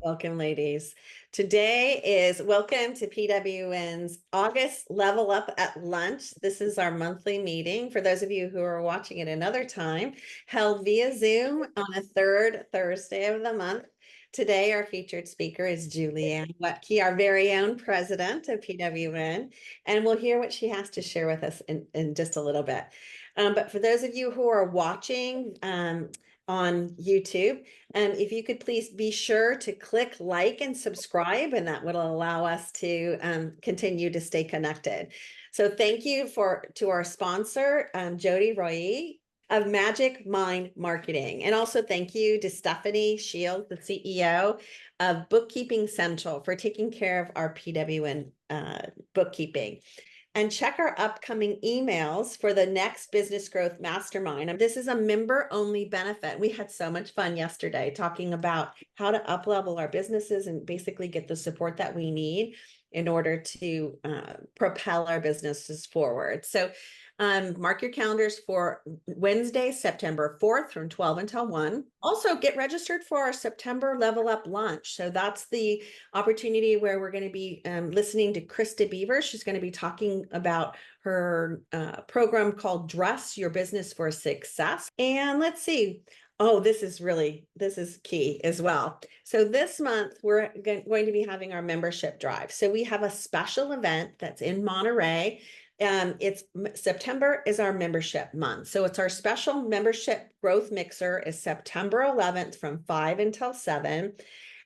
Welcome, ladies. Today is welcome to PWN's August Level Up at Lunch. This is our monthly meeting. For those of you who are watching it another time, held via Zoom on a third Thursday of the month. Today, our featured speaker is Julianne Wutke, our very own president of PWN, and we'll hear what she has to share with us in just a little bit. But for those of you who are watching, on YouTube. If you could please be sure to click like and subscribe, and that will allow us to continue to stay connected. So thank you to our sponsor, Jody Roy of Magic Mind Marketing. And also thank you to Stephanie Shields, the CEO of Bookkeeping Central, for taking care of our PWN bookkeeping. And check our upcoming emails for the next Business Growth Mastermind. This is a member-only benefit. We had so much fun yesterday talking about how to up-level our businesses and basically get the support that we need in order to propel our businesses forward. So mark your calendars for Wednesday, September 4th from 12 until 1. Also, get registered for our September Level Up Lunch. So that's the opportunity where we're going to be listening to Krista Beaver. She's going to be talking about her program called Dress Your Business for Success. And let's see. Oh, this is key as well. So this month, we're going to be having our membership drive. So we have a special event that's in Monterey. September is our membership month. So it's our special membership growth mixer is September 11th from 5 until 7.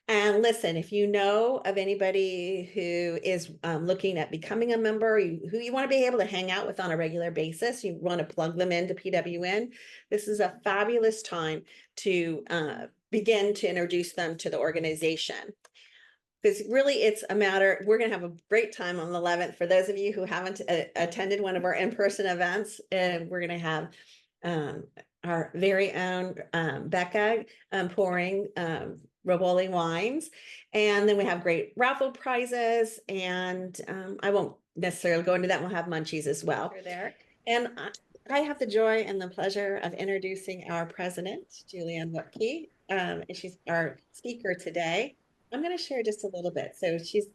And listen, if you know of anybody who is looking at becoming a member, who you want to be able to hang out with on a regular basis, you want to plug them into PWN, this is a fabulous time to begin to introduce them to the organization. Because really, it's a matter, we're going to have a great time on the 11th. For those of you who haven't attended one of our in-person events, we're going to have our very own Becca pouring Rivoli wines. And then we have great raffle prizes. And I won't necessarily go into that. We'll have munchies as well. There. And I have the joy and the pleasure of introducing our president, Julianne Wutke. And she's our speaker today. I'm going to share just a little bit. So she's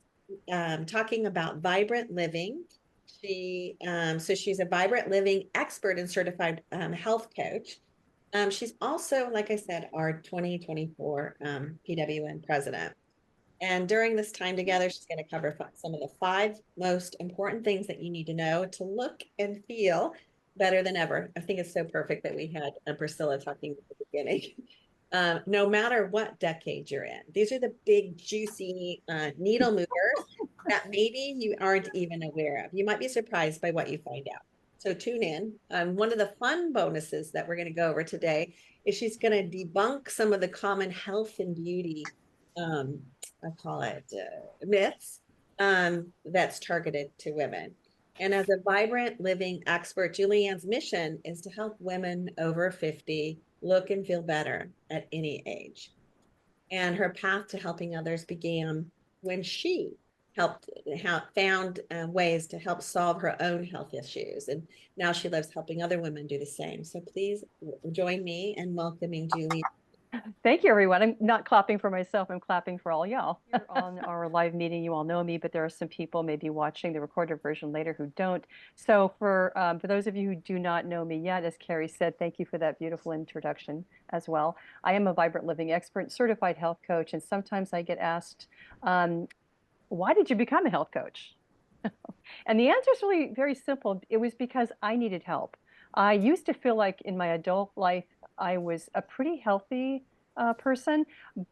talking about vibrant living. So she's a vibrant living expert and certified health coach. She's also, like I said, our 2024 PWN president. And during this time together, she's going to cover some of the 5 most important things that you need to know to look and feel better than ever. I think it's so perfect that we had Priscilla talking at the beginning. No matter what decade you're in. These are the big, juicy needle movers that maybe you aren't even aware of. You might be surprised by what you find out. So tune in. One of the fun bonuses that we're going to go over today is she's going to debunk some of the common health and beauty, I call it myths, that's targeted to women. And as a vibrant living expert, Julianne's mission is to help women over 50 look and feel better at any age. And her path to helping others began when she found ways to help solve her own health issues. And now she loves helping other women do the same. So please join me in welcoming Julie. Thank you, everyone. I'm not clapping for myself. I'm clapping for all y'all. On our live meeting, you all know me, but there are some people maybe watching the recorded version later who don't. So for those of you who do not know me yet, as Carrie said, thank you for that beautiful introduction as well. I am a vibrant living expert, certified health coach, and sometimes I get asked, why did you become a health coach? And the answer is really very simple. It was because I needed help. I used to feel like in my adult life, I was a pretty healthy person,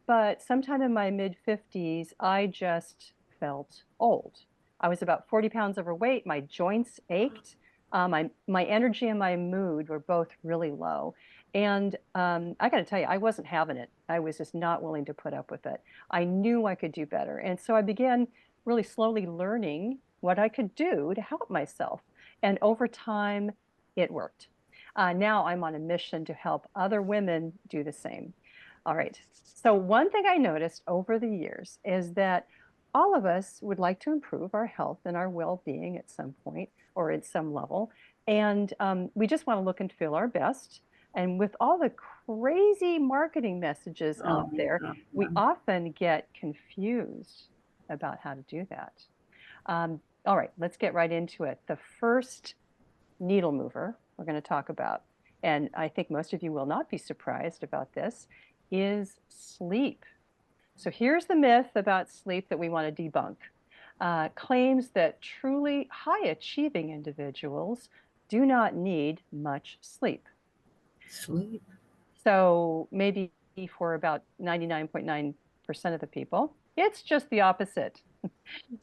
but sometime in my mid-50s, I just felt old. I was about 40 pounds overweight. My joints ached. My energy and my mood were both really low. And I got to tell you, I wasn't having it. I was just not willing to put up with it. I knew I could do better. And so I began really slowly learning what I could do to help myself. And over time, it worked. Now I'm on a mission to help other women do the same. All right. So one thing I noticed over the years is that all of us would like to improve our health and our well-being at some point or at some level. And we just want to look and feel our best. And with all the crazy marketing messages out there, we often get confused about how to do that. All right, let's get right into it. The first needle mover we're going to talk about, and I think most of you will not be surprised about this, is sleep. So here's the myth about sleep that we want to debunk. Claims that truly high achieving individuals do not need much sleep. Sleep. So maybe for about 99.9% of the people, it's just the opposite.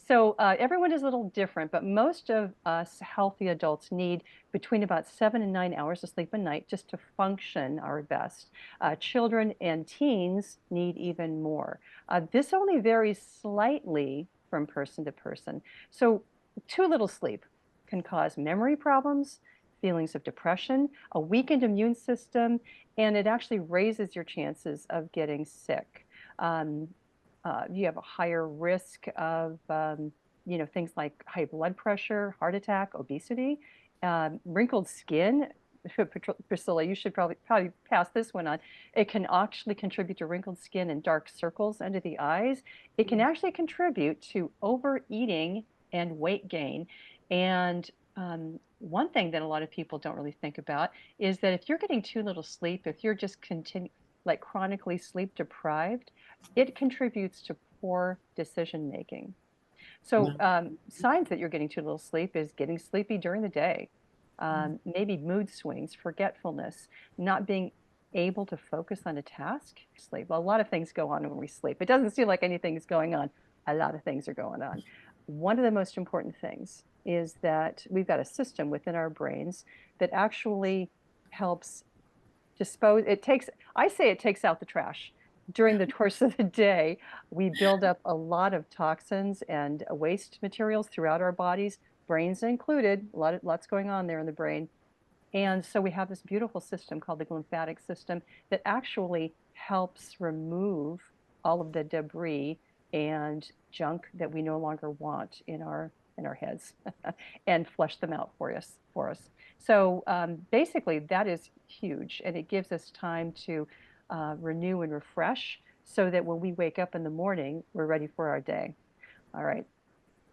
So everyone is a little different, but most of us healthy adults need between about 7 and 9 hours of sleep a night just to function our best. Children and teens need even more. This only varies slightly from person to person. So too little sleep can cause memory problems, feelings of depression, a weakened immune system, and it actually raises your chances of getting sick. You have a higher risk of, things like high blood pressure, heart attack, obesity, wrinkled skin. Priscilla, you should probably pass this one on. It can actually contribute to wrinkled skin and dark circles under the eyes. It can actually contribute to overeating and weight gain. And one thing that a lot of people don't really think about is that if you're getting too little sleep, if you're just like chronically sleep deprived, it contributes to poor decision making. So signs that you're getting too little sleep is getting sleepy during the day, maybe mood swings, forgetfulness, not being able to focus on a task. Sleep. Well, a lot of things go on when we sleep. It doesn't seem like anything is going on. A lot of things are going on. One of the most important things is that we've got a system within our brains that actually helps dispose. I say it takes out the trash. During the course of the day, we build up a lot of toxins and waste materials throughout our bodies, brains included. Lots going on there in the brain. And so we have this beautiful system called the lymphatic system that actually helps remove all of the debris and junk that we no longer want in our heads and flush them out for us. So basically, that is huge, and it gives us time to renew and refresh so that when we wake up in the morning, we're ready for our day. All right,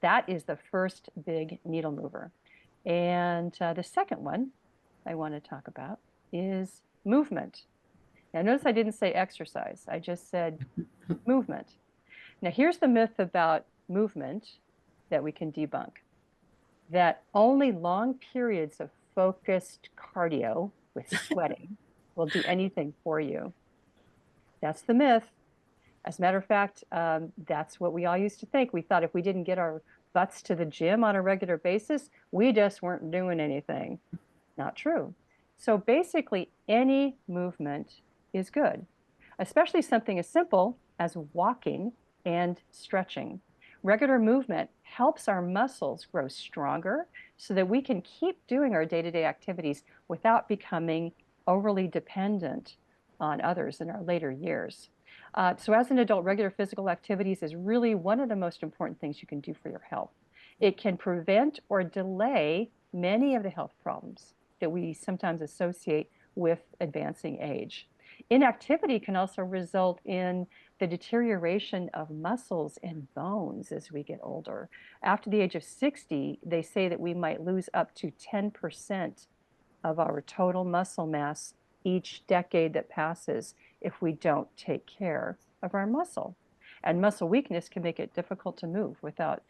that is the first big needle mover. And the second one I want to talk about is movement. Now, notice I didn't say exercise. I just said movement. Now, here's the myth about movement that we can debunk, that only long periods of focused cardio with sweating will do anything for you. That's the myth. As a matter of fact, that's what we all used to think. We thought if we didn't get our butts to the gym on a regular basis, we just weren't doing anything. Not true. So basically, any movement is good, especially something as simple as walking and stretching. Regular movement helps our muscles grow stronger so that we can keep doing our day-to-day activities without becoming overly dependent on others in our later years. So as an adult, regular physical activities is really one of the most important things you can do for your health. It can prevent or delay many of the health problems that we sometimes associate with advancing age. Inactivity can also result in the deterioration of muscles and bones as we get older. After the age of 60, they say that we might lose up to 10% of our total muscle mass each decade that passes if we don't take care of our muscle. And muscle weakness can make it difficult to move. Without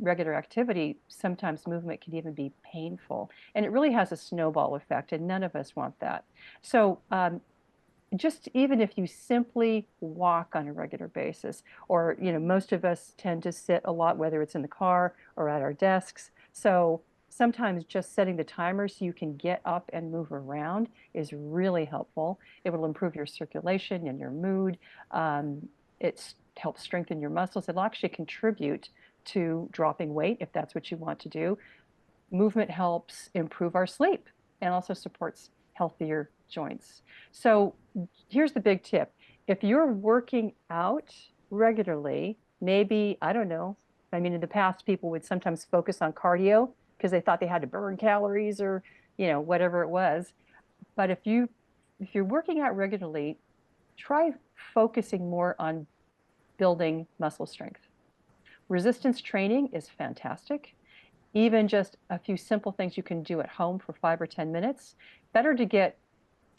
regular activity, sometimes movement can even be painful. And it really has a snowball effect, and none of us want that. So just even if you simply walk on a regular basis, or most of us tend to sit a lot, whether it's in the car or at our desks. So sometimes just setting the timer so you can get up and move around is really helpful. It will improve your circulation and your mood. It helps strengthen your muscles. It'll actually contribute to dropping weight if that's what you want to do. Movement helps improve our sleep and also supports healthier joints. So here's the big tip. If you're working out regularly, maybe, I don't know, I mean, in the past, people would sometimes focus on cardio because they thought they had to burn calories or, whatever it was. But if you if you're working out regularly, try focusing more on building muscle strength. Resistance training is fantastic. Even just a few simple things you can do at home for 5 or 10 minutes. Better to get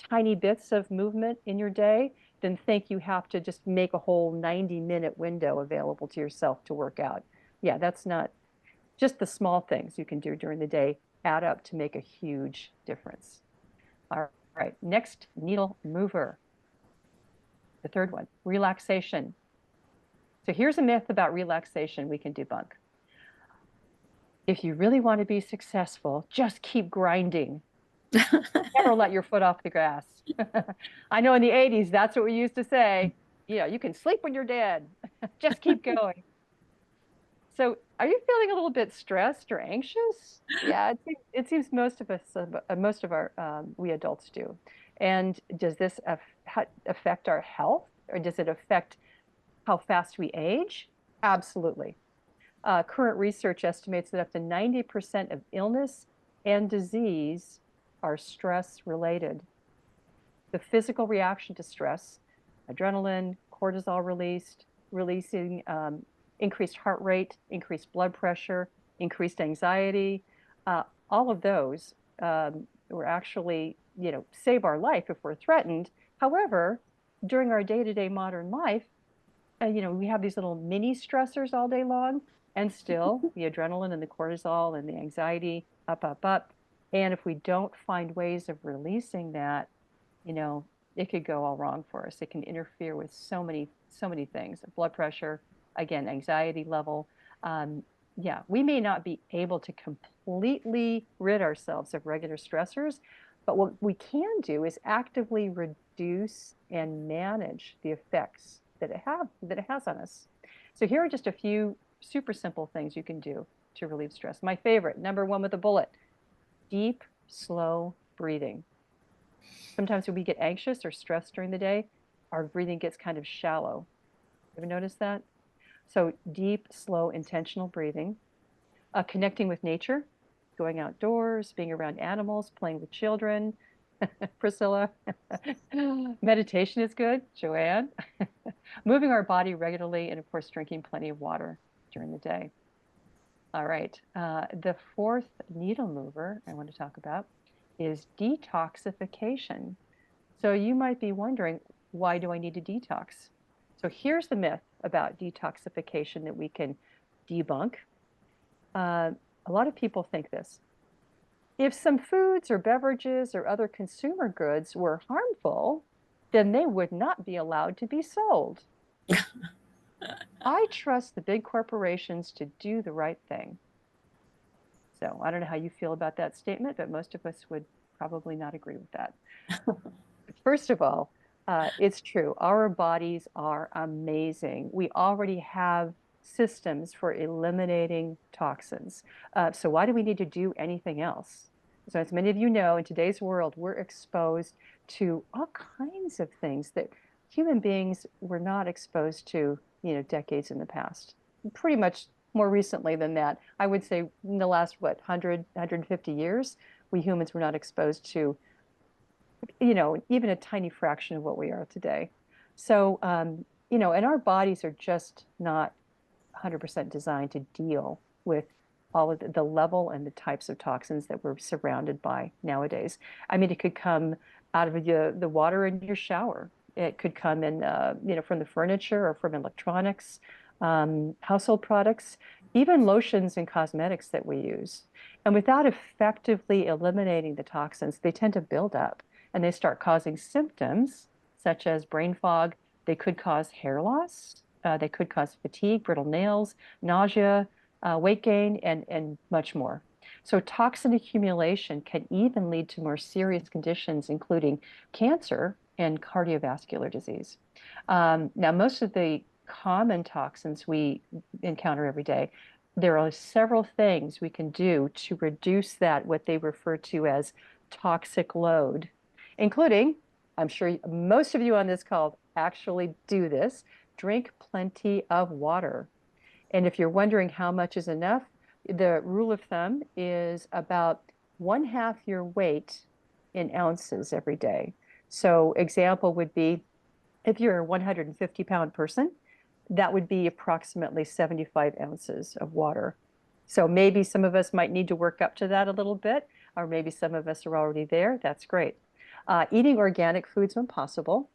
tiny bits of movement in your day than think you have to just make a whole 90-minute window available to yourself to work out. Yeah, that's not just the small things you can do during the day add up to make a huge difference. All right, next needle mover. The third one, relaxation. So here's a myth about relaxation we can debunk. If you really want to be successful, just keep grinding. Never let your foot off the grass. I know in the 80s, that's what we used to say. Yeah, you can sleep when you're dead. Just keep going. So are you feeling a little bit stressed or anxious? Yeah, it seems most of us, most of our, we adults do. And does this affect our health, or does it affect how fast we age? Absolutely. Current research estimates that up to 90% of illness and disease are stress related. The physical reaction to stress, adrenaline, cortisol releasing increased heart rate, increased blood pressure, increased anxiety, all of those were actually, save our life if we're threatened. However, during our day-to-day modern life, we have these little mini stressors all day long, and still the adrenaline and the cortisol and the anxiety up, up, up. And if we don't find ways of releasing that, it could go all wrong for us. It can interfere with so many things. Blood pressure, again, anxiety level. Yeah, we may not be able to completely rid ourselves of regular stressors, but what we can do is actively reduce and manage the effects that it has on us. So here are just a few super simple things you can do to relieve stress. My favorite, number one with a bullet, deep, slow breathing. Sometimes when we get anxious or stressed during the day, our breathing gets kind of shallow. Ever notice that? So deep, slow, intentional breathing, connecting with nature, going outdoors, being around animals, playing with children. Priscilla. Meditation is good, Joanne. Moving our body regularly, and of course, drinking plenty of water during the day. All right. The fourth needle mover I want to talk about is detoxification. So you might be wondering, why do I need to detox? So here's the myth about detoxification that we can debunk. A lot of people think this. If some foods or beverages or other consumer goods were harmful, then they would not be allowed to be sold. I trust the big corporations to do the right thing. So I don't know how you feel about that statement, but most of us would probably not agree with that. First of all, it's true. Our bodies are amazing. We already have systems for eliminating toxins. So why do we need to do anything else? So as many of you know, in today's world, we're exposed to all kinds of things that human beings were not exposed to, decades in the past. Pretty much more recently than that. I would say in the last, 150 years, we humans were not exposed to, even a tiny fraction of what we are today. So, and our bodies are just not 100% designed to deal with all of the level and the types of toxins that we're surrounded by nowadays. I mean, it could come out of the water in your shower. It could come in, from the furniture or from electronics, household products, even lotions and cosmetics that we use. And without effectively eliminating the toxins, they tend to build up and they start causing symptoms such as brain fog. They could cause hair loss. They could cause fatigue, brittle nails, nausea, weight gain, and much more. So toxin accumulation can even lead to more serious conditions, including cancer and cardiovascular disease. Now, most of the common toxins we encounter every day, there are several things we can do to reduce that, what they refer to as toxic load, including, I'm sure most of you on this call actually do this, drink plenty of water. And if you're wondering how much is enough, the rule of thumb is about 1/2 your weight in ounces every day. So example would be if you're a 150-pound person, that would be approximately 75 ounces of water. So maybe some of us might need to work up to that a little bit, or maybe some of us are already there. That's great. Eating organic foods when possible.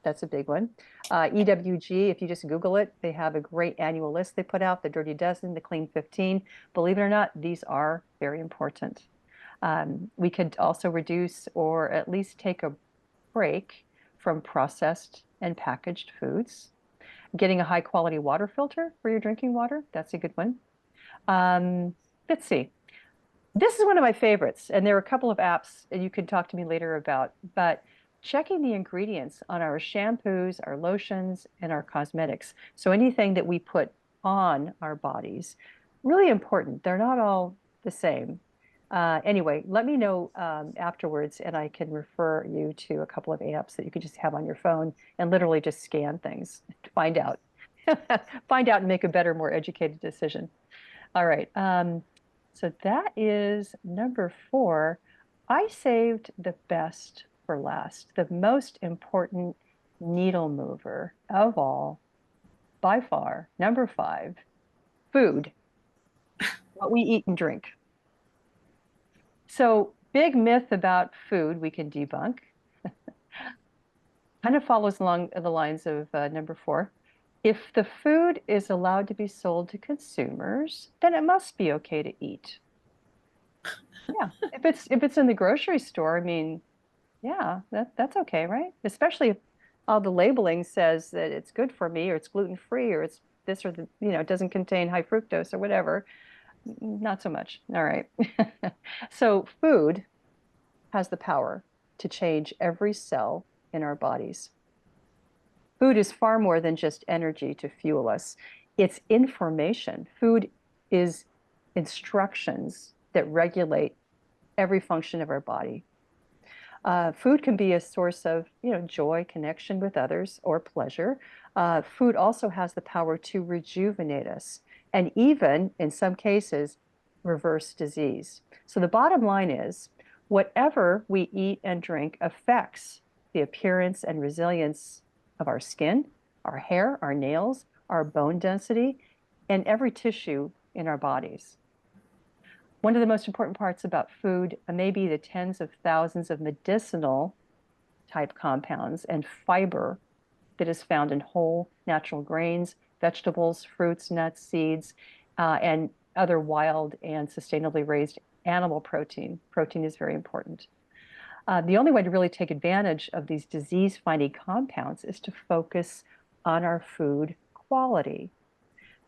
That's a big one. EWG, if you just Google it, they have a great annual list they put out, the Dirty Dozen, the Clean 15. Believe it or not, these are very important. We could also reduce or at least take a break from processed and packaged foods. Getting a high quality water filter for your drinking water, that's a good one. Let's see. This is one of my favorites, and there are a couple of apps that you can talk to me later about, but checking the ingredients on our shampoos, our lotions, and our cosmetics. So anything that we put on our bodies, really important. They're not all the same. Anyway, let me know afterwards, and I can refer you to a couple of apps that you could just have on your phone and literally just scan things to find out. Find out and make a better, more educated decision. All right. So that is number 4. I saved the best for last, the most important needle mover of all, by far, number 5, food, what we eat and drink. So big myth about food we can debunk. Kind of follows along the lines of number 4. If the food is allowed to be sold to consumers, then it must be okay to eat. Yeah, if it's in the grocery store, I mean, yeah, that's okay, right? Especially if all the labeling says that it's good for me or it's gluten-free or it's this or the, it doesn't contain high fructose or whatever. Not so much. All right. So food has the power to change every cell in our bodies. Food is far more than just energy to fuel us. It's information. Food is instructions that regulate every function of our body. Food can be a source of, joy, connection with others, or pleasure. Food also has the power to rejuvenate us, and even, in some cases, reverse disease. So the bottom line is, whatever we eat and drink affects the appearance and resilience of our skin, our hair, our nails, our bone density, and every tissue in our bodies. One of the most important parts about food may be the tens of thousands of medicinal type compounds and fiber that is found in whole natural grains, vegetables, fruits, nuts, seeds, and other wild and sustainably raised animal protein. Protein is very important. The only way to really take advantage of these disease-fighting compounds is to focus on our food quality.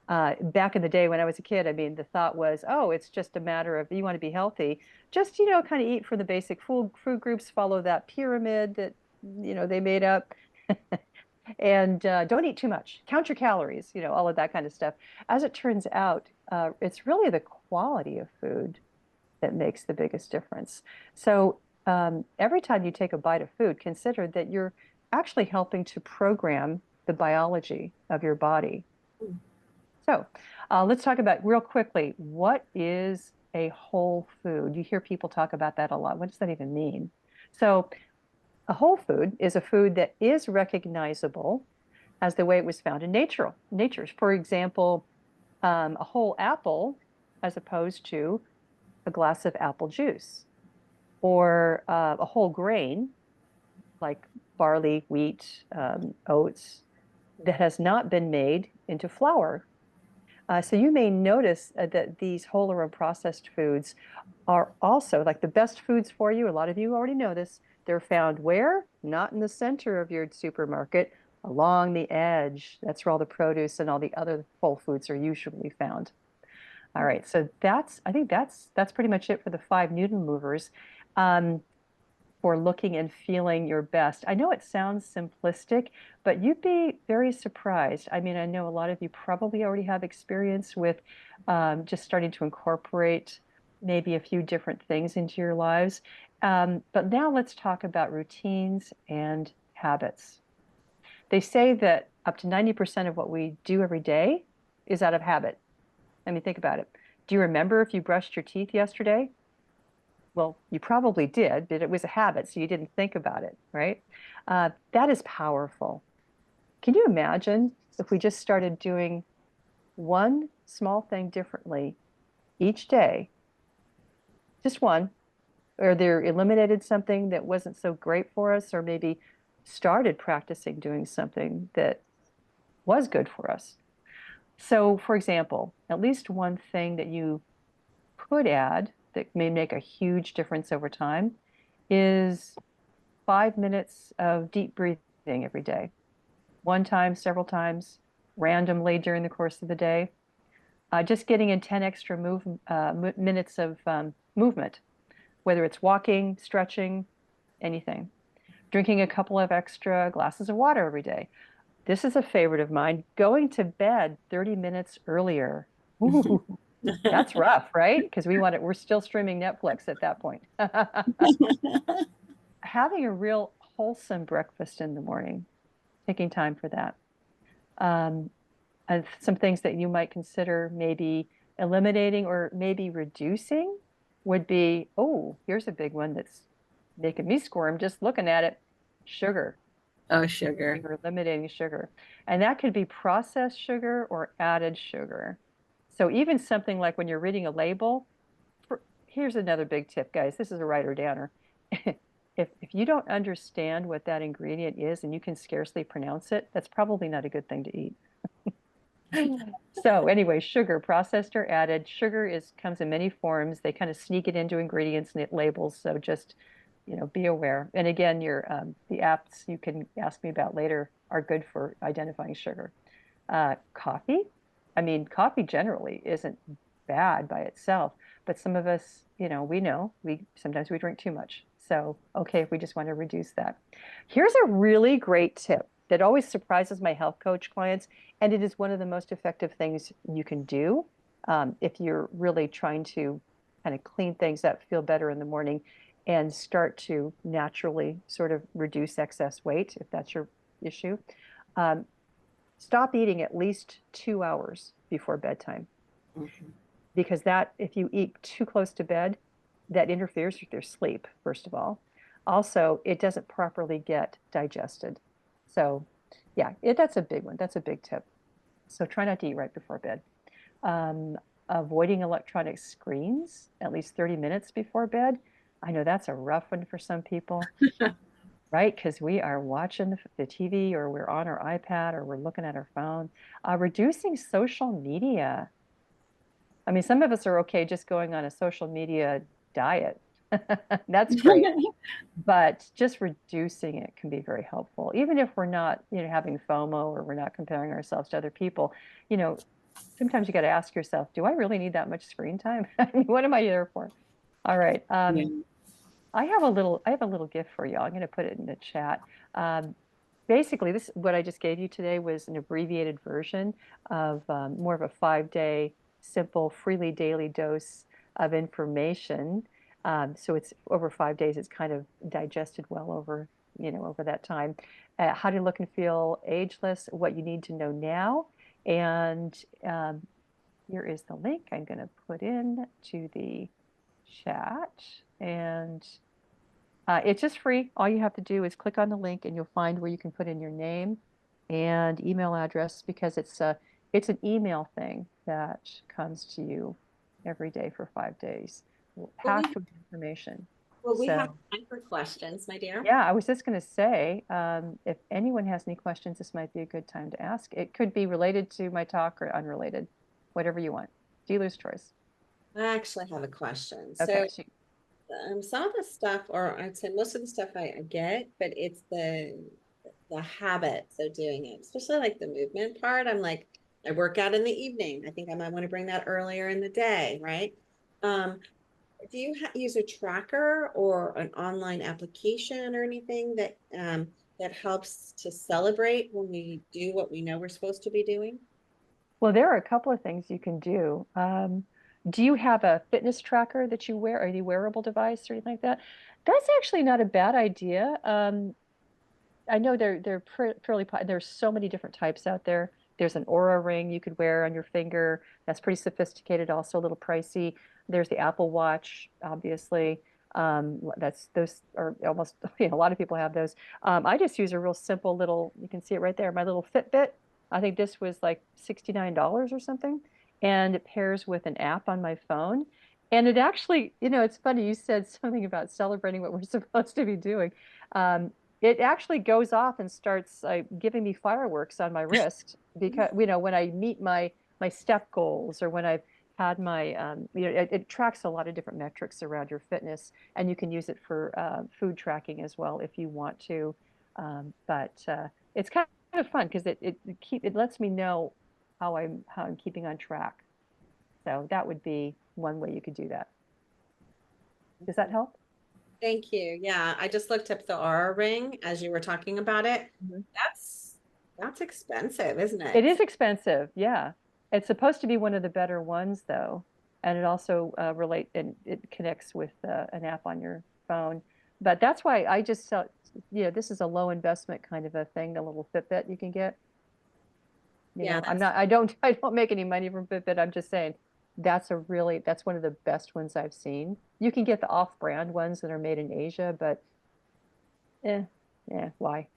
Back in the day when I was a kid, I mean, the thought was, oh, it's just a matter of you want to be healthy, just, kind of eat from the basic food groups, follow that pyramid that, they made up. And don't eat too much. Count your calories, all of that kind of stuff. As it turns out, it's really the quality of food that makes the biggest difference. So every time you take a bite of food, consider that you're actually helping to program the biology of your body. So let's talk about real quickly, what is a whole food? You hear people talk about that a lot. What does that even mean? So a whole food is a food that is recognizable as the way it was found in nature. For example, a whole apple as opposed to a glass of apple juice, or a whole grain like barley, wheat, oats, that has not been made into flour. So you may notice that these whole or unprocessed foods are also like the best foods for you. A lot of you already know this. They're found where? Not in the center of your supermarket, along the edge. That's where all the produce and all the other whole foods are usually found. All right, so I think that's pretty much it for the 5 needle movers for looking and feeling your best. I know it sounds simplistic, but you'd be very surprised. I mean, I know a lot of you probably already have experience with just starting to incorporate maybe a few different things into your lives. But now let's talk about routines and habits. They say that up to 90% of what we do every day is out of habit. I mean, think about it. Do you remember if you brushed your teeth yesterday? well, you probably did, but it was a habit, so you didn't think about it, right? That is powerful. Can you imagine if we just started doing one small thing differently each day, just one, or they eliminated something that wasn't so great for us, or maybe started practicing doing something that was good for us. So, for example, at least one thing that you could add that may make a huge difference over time is 5 minutes of deep breathing every day, one time, several times, randomly during the course of the day. Just getting in 10 extra minutes of movement, whether it's walking, stretching, anything. Drinking a couple of extra glasses of water every day. This is a favorite of mine. Going to bed 30 minutes earlier. Ooh, that's rough, right? Because we're still streaming Netflix at that point. Having a real wholesome breakfast in the morning, taking time for that. Um, and some things that you might consider maybe eliminating or maybe reducing would be, oh, here's a big one that's making me squirm just looking at it, sugar. Oh, sugar. You're eliminating sugar. And that could be processed sugar or added sugar. So even something like when you're reading a label, here's another big tip, guys. This is a writer downer. If you don't understand what that ingredient is and you can scarcely pronounce it, that's probably not a good thing to eat. So anyway, sugar, processed or added. Sugar comes in many forms. They kind of sneak it into ingredients and labels. So just, be aware. And again, the apps you can ask me about later are good for identifying sugar. Coffee. I mean, coffee generally isn't bad by itself, but some of us, we sometimes we drink too much. So, okay, if we just want to reduce that. Here's a really great tip that always surprises my health coach clients, and it is one of the most effective things you can do if you're really trying to kind of clean things up, feel better in the morning, and start to naturally sort of reduce excess weight, if that's your issue. Stop eating at least 2 hours before bedtime. Mm-hmm. Because if you eat too close to bed, that interferes with your sleep, first of all. Also, it doesn't properly get digested. So yeah, that's a big one. That's a big tip. So try not to eat right before bed. Avoiding electronic screens at least 30 minutes before bed. I know that's a rough one for some people, right? Because we are watching the TV or we're on our iPad or we're looking at our phone. Reducing social media. I mean, some of us are okay just going on a social media diet. That's great. But just reducing it can be very helpful. Even if we're not, having FOMO or we're not comparing ourselves to other people, sometimes you got to ask yourself, do I really need that much screen time? I mean, what am I there for? All right. Yeah. I have a little gift for y'all. I'm going to put it in the chat. Basically, what I just gave you today was an abbreviated version of more of a 5-day simple, freely daily dose of information. So it's over 5 days. It's kind of digested well over that time. How to look and feel ageless, what you need to know now. And here is the link I'm going to put in to the chat. And it's just free. All you have to do is click on the link and you'll find where you can put in your name and email address, because it's an email thing that comes to you every day for 5 days. Packed with information. Well, we have time for questions, my dear. Yeah, I was just going to say, if anyone has any questions, this might be a good time to ask. It could be related to my talk or unrelated, whatever you want. Dealer's choice. I actually have a question. Okay. So some of the stuff, or I'd say most of the stuff I get, but it's the habits of doing it, especially like the movement part. I'm like, I work out in the evening. I think I might want to bring that earlier in the day, right? Do you use a tracker or an online application or anything that that helps to celebrate when we do what we know we're supposed to be doing? Well, there are a couple of things you can do. Do you have a fitness tracker that you wear, or any wearable device or anything like that? That's actually not a bad idea. I know they're fairly, there's so many different types out there. There's an Aura ring you could wear on your finger. That's pretty sophisticated, also a little pricey. There's the Apple Watch, obviously. Those are almost, a lot of people have those. I just use a real simple little, you can see it right there, my little Fitbit. I think this was like $69 or something. And it pairs with an app on my phone. And it actually, it's funny, you said something about celebrating what we're supposed to be doing. It actually goes off and starts giving me fireworks on my wrist because, when I meet my step goals or when I've had my, it tracks a lot of different metrics around your fitness, and you can use it for food tracking as well if you want to. But it's kind of fun because it lets me know how I'm keeping on track. So that would be one way you could do that. Does that help? Thank you. Yeah, I just looked up the Aura ring as you were talking about it. Mhm. That's expensive, isn't It it? is expensive, yeah. It's supposed to be one of the better ones though, and it also and it connects with an app on your phone. But that's why I just felt, this is a low investment kind of a thing, a little Fitbit you can get. Yeah, I'm that's not, I don't make any money from Fitbit. I'm just saying that's one of the best ones I've seen. You can get the off-brand ones that are made in Asia, but eh, yeah, why?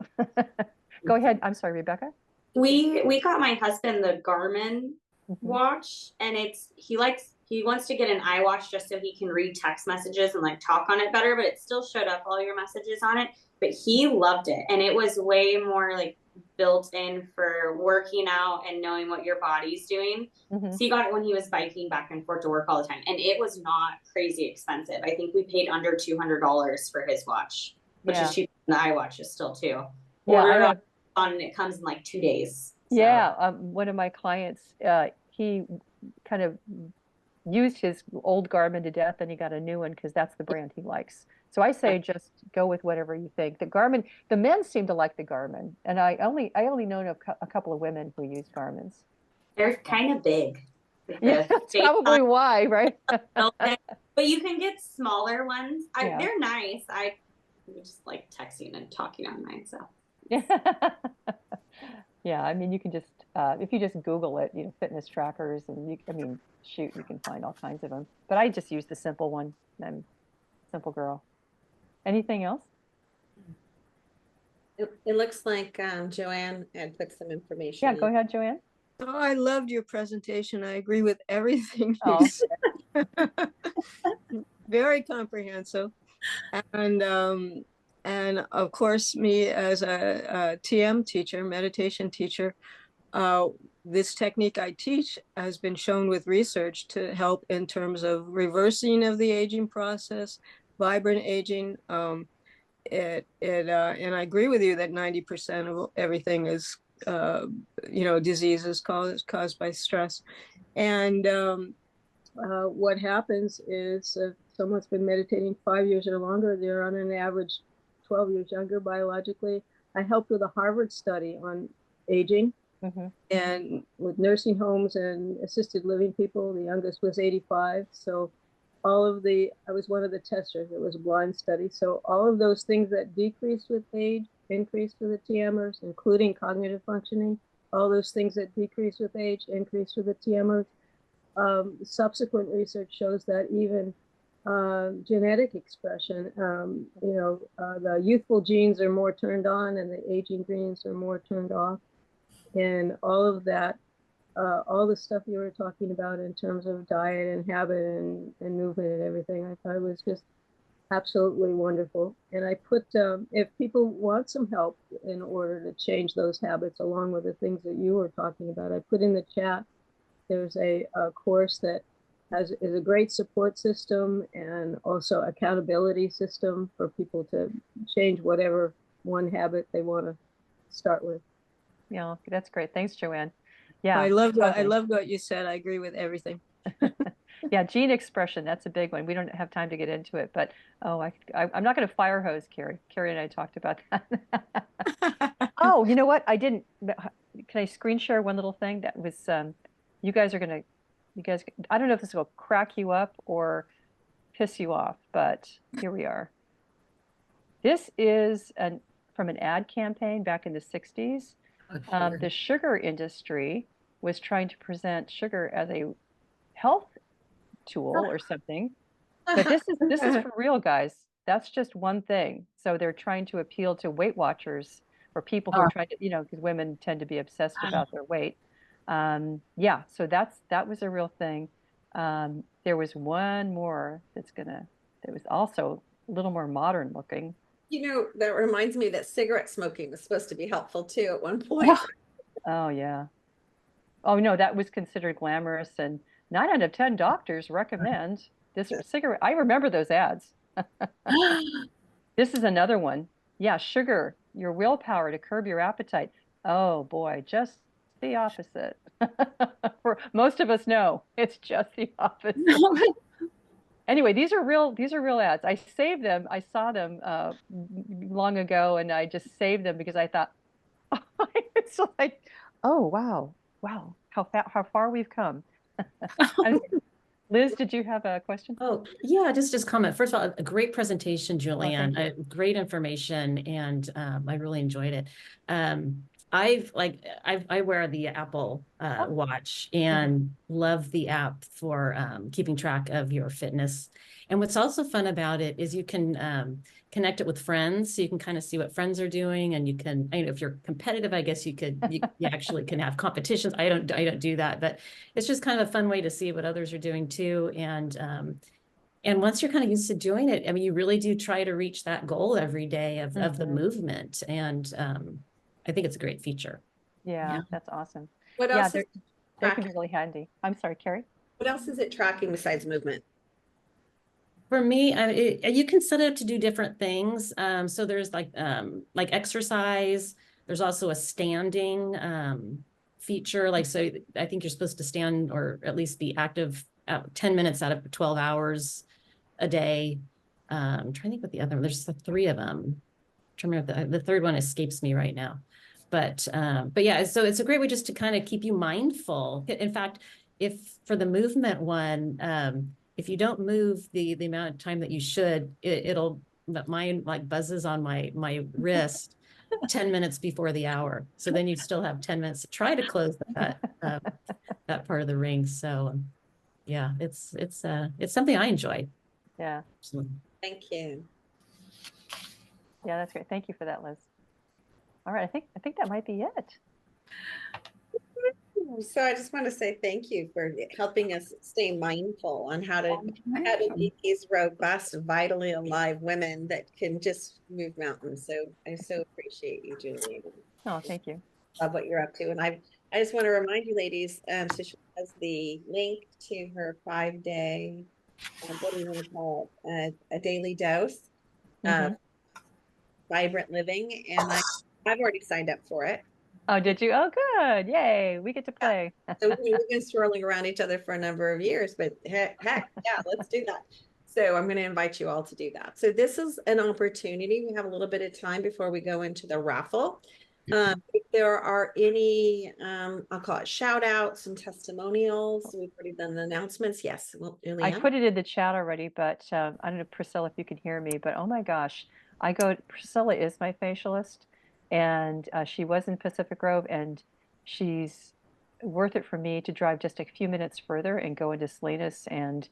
Go ahead. I'm sorry, Rebecca. We got my husband the Garmin Mhm. watch, and he wants to get an iWatch just so he can read text messages and like talk on it better, but it still showed up all your messages on it. But he loved it, and it was way more like built in for working out and knowing what your body's doing. Mhm. So he got it when he was biking back and forth to work all the time, and it was not crazy expensive. I think we paid under $200 for his watch, which is Yeah. cheaper than the iWatch is still too. Yeah, I Ordered have. on and it comes in like 2 days. So Yeah, one of my clients, he kind of used his old Garmin to death and he got a new one because that's the brand he likes. So I say just go with whatever you think. The Garmin, the men seem to like the Garmin, and I only know a couple of women who use Garmins. they're kind of big with Yeah, the that's face on probably why, right? it. But you can get smaller ones. Yeah. They're nice. I just like texting and talking on mine. So Yeah, I mean, you can just if you just Google it, fitness trackers, and I mean, shoot, you can find all kinds of them. But I just use the simple one. I'm a simple girl. Anything else? it looks like Joanne had put some Yeah, information go in. ahead, Joanne. Oh, I loved your presentation. I agree with everything you Oh, said. Very comprehensive. And of course, me as a TM teacher, meditation teacher, this technique I teach has been shown with research to help in terms of reversing of the aging process, vibrant aging. And I agree with you that 90% of everything is, diseases caused by stress. And what happens is if someone's been meditating 5 years or longer, they're on an average 12 years younger biologically. I helped with a Harvard study on aging, hmm and with nursing homes and assisted living people. The youngest was 85. So I was one of the testers. It was a blind study. So all of those things that decrease with age increase for the TMers, including cognitive functioning. All those things that decrease with age increase for the TMers. Subsequent research shows that even genetic expression, the youthful genes are more turned on and the aging genes are more turned off. And all of that, all the stuff you were talking about in terms of diet and habit and movement and everything, I thought was just absolutely wonderful. And I put, if people want some help in order to change those habits along with the things that you were talking about, I put in the chat, there's a course that is a great support system and also accountability system for people to change whatever one habit they want to start with. Yeah, that's great. Thanks, Joanne. Yeah, I totally. loved what you said. I agree with everything. Yeah, gene expression, that's a big one. We don't have time to get into it, but I'm not going to fire hose Carrie. Carrie and I talked about that. Oh, you know what? I didn't. Can I screen share one little thing that was you guys are going to you guys I don't know if this will crack you up or piss you off, but here we are. This is from an ad campaign back in the 60s. The sugar industry was trying to present sugar as a health tool or something. But this is for real, guys. That's just one thing. So they're trying to appeal to Weight Watchers or people who are trying to, because women tend to be obsessed about their weight. Yeah, so that was a real thing. There was one more that was also a little more modern looking. That reminds me that cigarette smoking was supposed to be helpful too at one point. Oh yeah. Oh no, that was considered glamorous, and 9 out of 10 doctors recommend this cigarette. I remember those ads. This is another one. Yeah, sugar, your willpower to curb your appetite. Oh boy, just the opposite. For most of us know it's just the opposite. Anyway, these are real ads. I saved them. I saw them long ago, and I just saved them because I thought it's like, oh wow, how far we've come. Liz, did you have a question? Oh, yeah, just comment. First of all, a great presentation, thank Julianne. Great information, and I really enjoyed it. I wear the Apple Watch and love the app for keeping track of your fitness. And what's also fun about it is you can connect it with friends, so you can kind of see what friends are doing, and you can, if you're competitive, I guess you actually can have competitions. I don't do that, but it's just kind of a fun way to see what others are doing too. And once you're kind of used to doing it, I mean, you really do try to reach that goal every day of the movement. And I think it's a great feature. Yeah, that's awesome. What Yeah, else? they can be really handy. I'm sorry, Carrie. What else is it tracking besides movement? For me, you can set it up to do different things. So there's like exercise. There's also a standing feature. Like, so I think you're supposed to stand or at least be active 10 minutes out of 12 hours a day. I'm trying to think what the other one. There's 3 of them. I'm trying to remember the third one escapes me right now. But yeah, so it's a great way just to kind of keep you mindful. In fact, if for the movement one, if you don't move the amount of time that you should, mine like buzzes on my wrist 10 minutes before the hour. So then you still have 10 minutes to try to close that part of the ring. So yeah, it's something I enjoy. Yeah. Absolutely. Thank you. Yeah, that's great. Thank you for that, Liz. All right, I think that might be it. So I just want to say thank you for helping us stay mindful on how to be these robust, vitally alive women that can just move mountains. So I so appreciate you, Julianne. Oh, thank you. Love what you're up to. And I just want to remind you ladies, so she has the link to her 5-day, what do you want to call it? A daily dose of vibrant living. And I've already signed up for it. Oh, did you? Oh, good. Yay. We get to play. So we've been swirling around each other for a number of years, but heck, yeah, let's do that. So I'm going to invite you all to do that. So this is an opportunity. We have a little bit of time before we go into the raffle. If there are any, I'll call it shout outs and testimonials. We've already done the announcements. Yes. Well, I put it in the chat already, but I don't know, Priscilla, if you can hear me, but oh my gosh, Priscilla is my facialist, and she was in Pacific Grove, and she's worth it for me to drive just a few minutes further and go into Salinas, and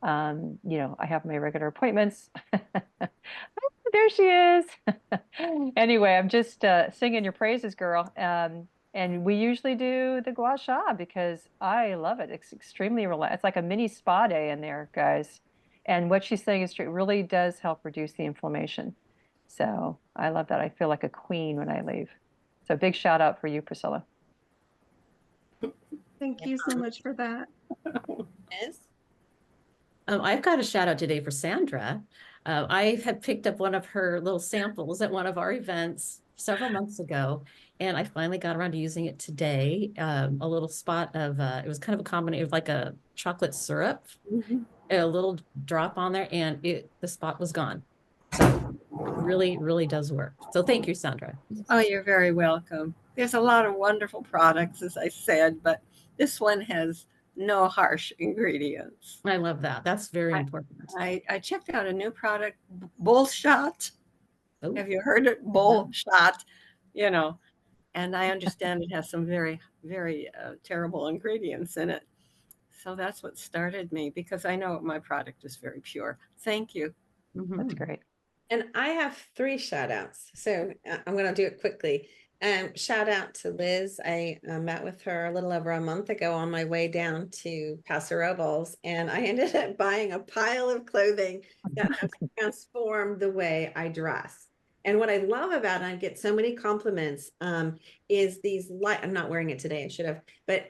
I have my regular appointments. There she is. Anyway, I'm just singing your praises, girl. And we usually do the gua sha because I love it. It's extremely relaxed. It's like a mini spa day in there, guys. And what she's saying is true. It really does help reduce the inflammation. So I love that. I feel like a queen when I leave. So big shout out for you, Priscilla. Thank you so much for that. Yes. I've got a shout out today for Sandra. I had picked up one of her little samples at one of our events several months ago, and I finally got around to using it today. A little spot of, it was kind of a combination of like a chocolate syrup, a little drop on there, and the spot was gone. So it really, really does work. So thank you, Sandra. Oh, you're very welcome. There's a lot of wonderful products, as I said, but this one has no harsh ingredients. I love that. That's very important. I checked out a new product, Bull Shot. Oh. Have you heard it? Bull Shot, and I understand it has some very, very terrible ingredients in it. So that's what started me, because I know my product is very pure. Thank you. That's Mhm. great. And I have 3 shout outs. So I'm going to do it quickly. Shout out to Liz. I met with her a little over a month ago on my way down to Paso Robles, and I ended up buying a pile of clothing that has transformed the way I dress. And what I love about it, I get so many compliments, is these light, I'm not wearing it today, I should have, but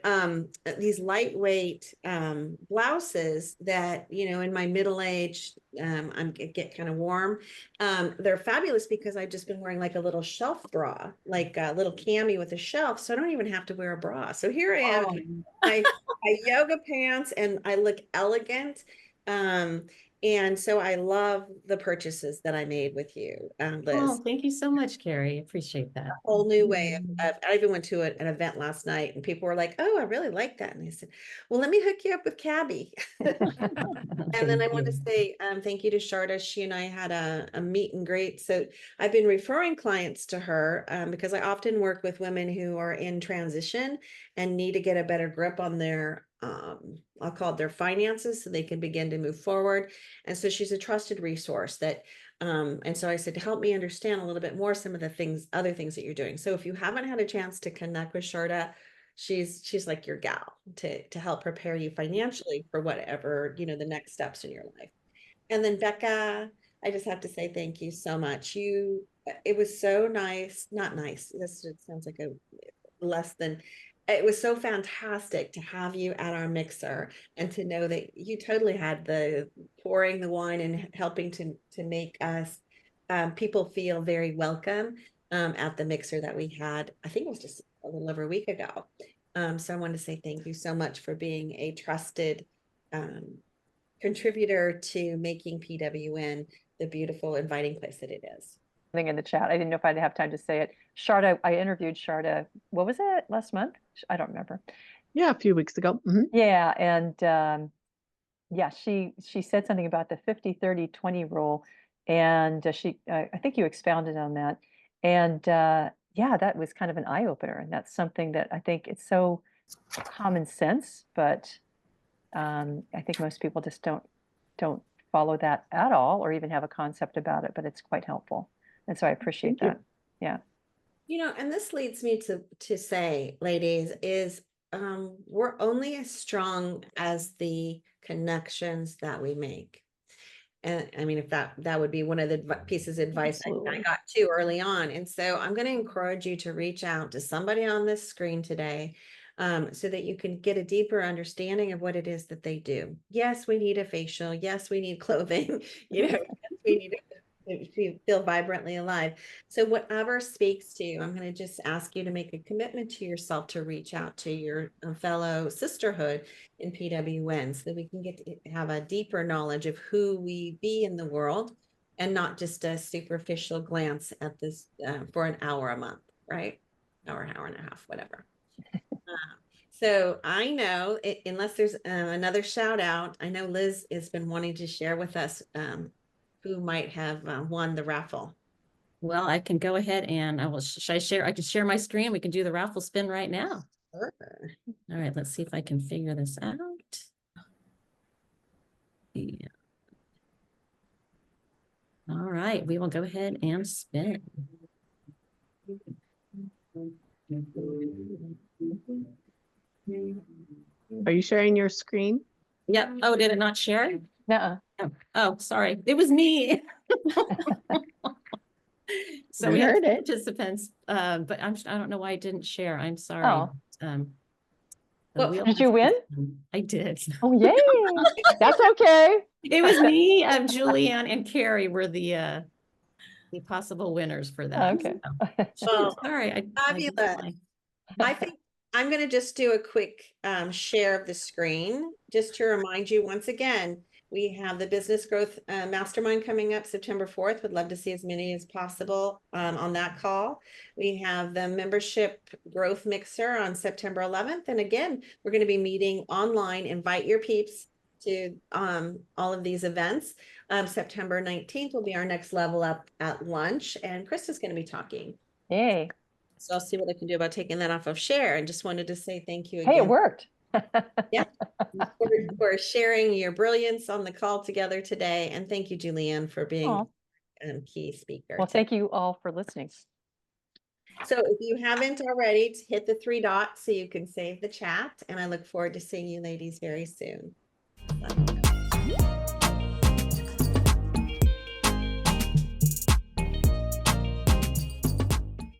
these lightweight blouses that, you know, in my middle age, I get kind of warm. They're fabulous because I've just been wearing like a little shelf bra, like a little cami with a shelf. So I don't even have to wear a bra. So here I am, my yoga pants, and I look elegant. And so I love the purchases that I made with you, Liz. Oh, thank you so much, Carrie. Appreciate that. Whole new way of I even went to an event last night and people were like, oh, I really like that. And I said, well, let me hook you up with Cabby. And then I want to say thank you to Sharda. She and I had a meet and greet. So I've been referring clients to her because I often work with women who are in transition and need to get a better grip on their, I'll call it their finances so they can begin to move forward. And so she's a trusted resource that, and so I said, help me understand a little bit more some of the things, other things that you're doing. So if you haven't had a chance to connect with Sharda, she's like your gal to help prepare you financially for whatever, you know, the next steps in your life. And then Becca, I just have to say thank you so much. It was so nice, not nice. This sounds like a less than, it was so fantastic to have you at our mixer and to know that you totally had the pouring the wine and helping to make us people feel very welcome at the mixer that we had. I think it was just a little over a week ago. So I want to say thank you so much for being a trusted contributor to making PWN the beautiful, inviting place that it is. In the chat, I didn't know if I'd have time to say it. Sharda, I interviewed Sharda, what was it, last month? I don't remember. Yeah, a few weeks ago. Yeah, and yeah, she said something about the 50-30-20 rule, and I think you expounded on that. And yeah, that was kind of an eye opener, and that's something that I think it's so common sense, but I think most people just don't follow that at all, or even have a concept about it. But it's quite helpful, and so I appreciate that. Yeah. You know, and this leads me to say, ladies, is we're only as strong as the connections that we make. And I mean, if that would be one of the pieces of advice I got too early on. And so I'm going to encourage you to reach out to somebody on this screen today so that you can get a deeper understanding of what it is that they do. Yes, we need a facial. Yes, we need clothing. You know, yes, we need to feel vibrantly alive. So whatever speaks to you, I'm going to just ask you to make a commitment to yourself to reach out to your fellow sisterhood in PWN so that we can get to have a deeper knowledge of who we be in the world and not just a superficial glance at this for an hour a month, right? Hour and a half, whatever. So I know, unless there's another shout out, I know Liz has been wanting to share with us who might have won the raffle. Well, I can go ahead and I will, should I share? I can share my screen. We can do the raffle spin right now. Sure. All right, let's see if I can figure this out. Yeah. All right, we will go ahead and spin. Are you sharing your screen? Yep. Oh, did it not share? Nuh-uh. Oh, sorry. It was me. So we heard have it. participants, but I don't know why I didn't share. I'm sorry. Oh. Well, did you win? I did. Oh, yay. That's okay. It was me, Julianne, and Carrie were the possible winners for that. Okay. So, Well, sorry. fabulous. I think I'm going to just do a quick share of the screen just to remind you once again, we have the Business Growth Mastermind coming up September 4th. Would love to see as many as possible on that call. We have the Membership Growth Mixer on September 11th. And again, we're going to be meeting online. Invite your peeps to all of these events. September 19th will be our next level up at lunch. And Chris is going to be talking. Yay. So I'll see what I can do about taking that off of share. And just wanted to say thank you again. Hey, it worked. for sharing your brilliance on the call together today. And thank you, Julianne, for being Aw. a key speaker. Well, thank you all for listening. So if you haven't already, hit the 3 dots so you can save the chat. And I look forward to seeing you ladies very soon. Bye.